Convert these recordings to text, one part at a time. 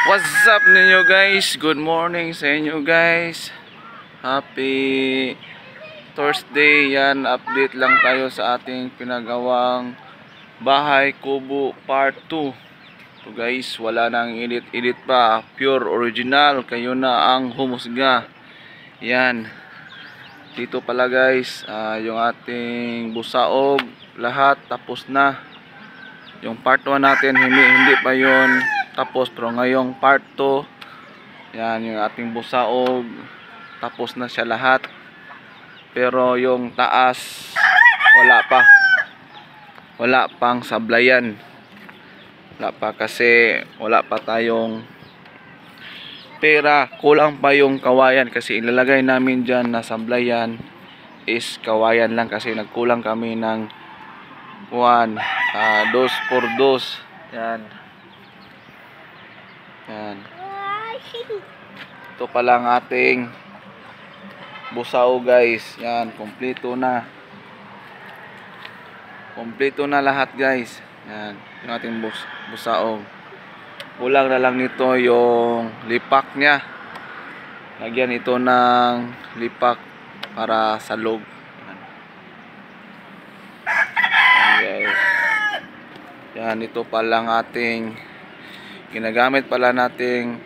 What's up ninyo guys? Good morning sa inyo guys. Happy Thursday. Yan, update lang tayo sa ating pinagawang bahay kubo part 2. So guys, wala nang edit pa. Pure original. Kayo na ang humusga. Yan. Dito pala guys, yung ating busaog, lahat tapos na. Yung part 1 natin, hindi pa yon tapos, pero ngayong part 2, yan yung ating busaog, tapos na siya lahat. Pero yung taas wala pang sablayan, wala pa kasi wala pa tayong pera, kulang pa yung kawayan kasi ilalagay namin dyan na sablayan is kawayan lang kasi nagkulang kami ng 2 por 2. Yan. Yan. Ito pala ang ating busao guys. Yan, kompleto na. Kompleto na lahat guys. Yan, yung ating busao. Kulang na lang nito yung lipak niya. Lagyan ito ng lipak para sa loob. Yan. Yan guys. Yan, ito pala ang ating ginagamit pala nating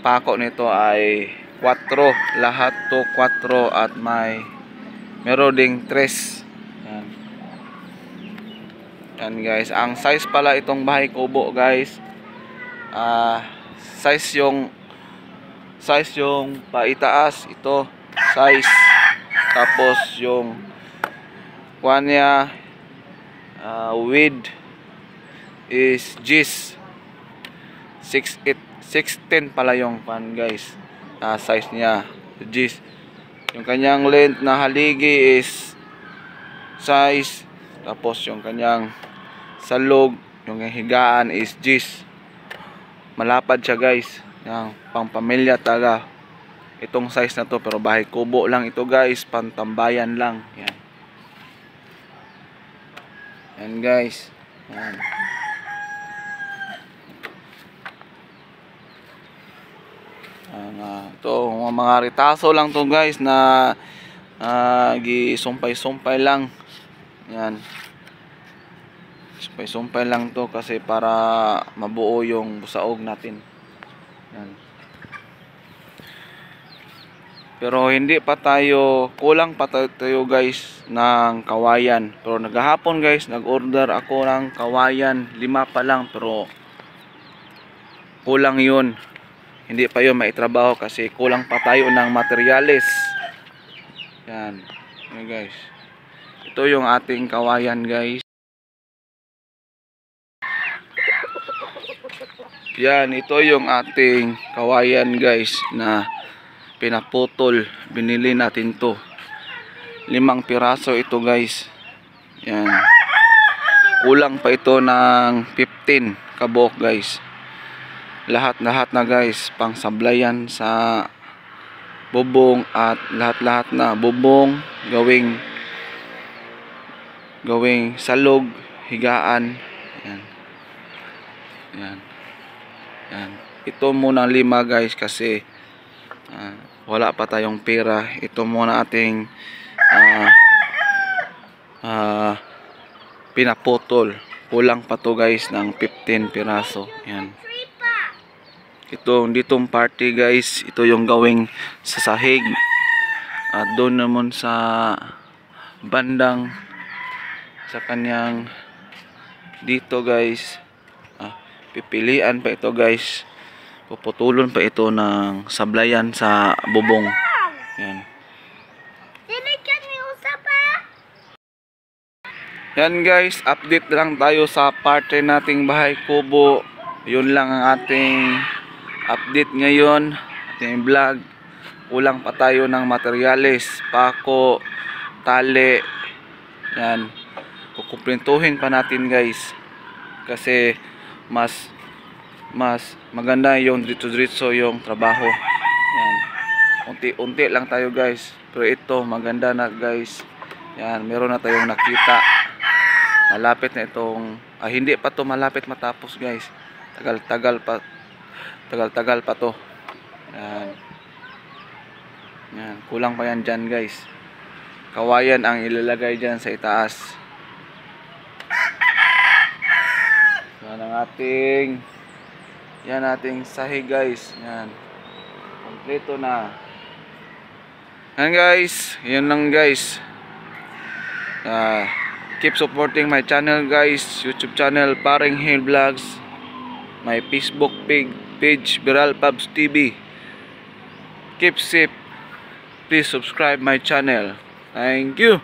pako nito ay 4, lahat to 4 at meron ding 3. Yan. Yan guys, ang size pala itong bahay kubo guys, size yung paitaas ito, size, tapos yung niya width is 6'10 pala yung pan guys, size niya G's. Yung kanyang length na haligi is size, tapos yung kanyang salog, yung higaan is G's. Malapad siya guys, yung pang pamilya talaga itong size na to, pero bahay kubo lang ito guys, pantambayan lang. Yan. Yan guys. Yan. Ito mga ritaso lang to guys na gisumpay-sumpay lang. Yan, sumpay-sumpay lang to kasi para mabuo yung busaog natin. Yan. Pero hindi pa tayo, kulang pa tayo guys ng kawayan. Pero naghahapon guys, nag-order ako ng kawayan, 5 pa lang, pero kulang yun. Hindi pa yun maitrabaho kasi kulang pa tayo ng materyales. Yan. Yan guys. Ito yung ating kawayan guys. Yan, ito yung ating kawayan guys na pinaputol. Binili natin to. 5 piraso ito guys. Yan. Kulang pa ito ng 15 kabok guys. Lahat na guys, pang sablayan sa bubong at lahat na bubong, gawing salog, higaan. Yan. Yan. Yan. Ito muna 5 guys kasi wala pa tayong pera. Ito muna ating pinaputol. Kulang pa to guys ng 15 piraso. Yan. Ditong party guys, ito yung gawing sa sahig. At doon naman sa bandang sa kanyang dito guys, pipilian pa ito guys. Puputulon pa ito ng sablayan sa bubong. Yan. Yan guys, update lang tayo sa party nating bahay kubo. Yun lang ang ating update ngayon, ating vlog. Kulang pa tayo ng materyales, pako, tali. Yan, kukumpletuhin pa natin guys kasi mas maganda yung diretso yung trabaho. Yan, unti-unti lang tayo guys, pero ito maganda na guys. Yan, meron na tayong nakita. Malapit na itong hindi pa to malapit matapos guys, tagal pa tagal-tagal pa to. Yan. Yan, kulang pa yan dyan guys. Kawayan ang ilalagay dyan sa itaas. Yan ating sahig guys. Yan. Kompleto na. Yan guys. Yan lang guys. Keep supporting my channel guys. YouTube channel Paring Hill Vlogs. My Facebook page Viral Pubs TV. Keep safe. Please subscribe my channel. Thank you.